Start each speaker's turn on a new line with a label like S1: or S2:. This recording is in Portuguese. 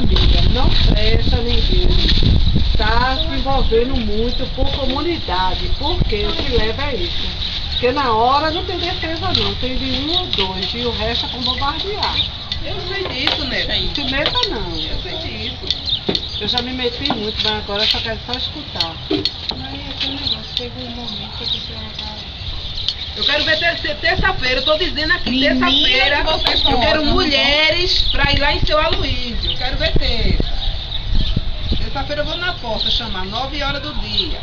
S1: família, não presta ninguém. Está se envolvendo muito por comunidade, porque o que leva é isso. Porque na hora não tem defesa não, tem de 1 ou 2 e o resto é para bombardear.
S2: Eu sei disso, né?
S1: Não se meta não.
S2: Eu sei disso.
S1: Eu já me meti muito, mas agora eu só quero só escutar.
S3: Mas aquele negócio, teve um momento que a pessoa tá...
S2: Eu quero ver terça-feira, eu tô dizendo aqui,
S3: Menina,
S2: terça-feira,
S3: vocês
S2: eu quero
S3: podem,
S2: mulheres pra ir lá em Seu Aloísio. Eu quero ver terça. Terça-feira eu vou na porta chamar, 9 horas do dia.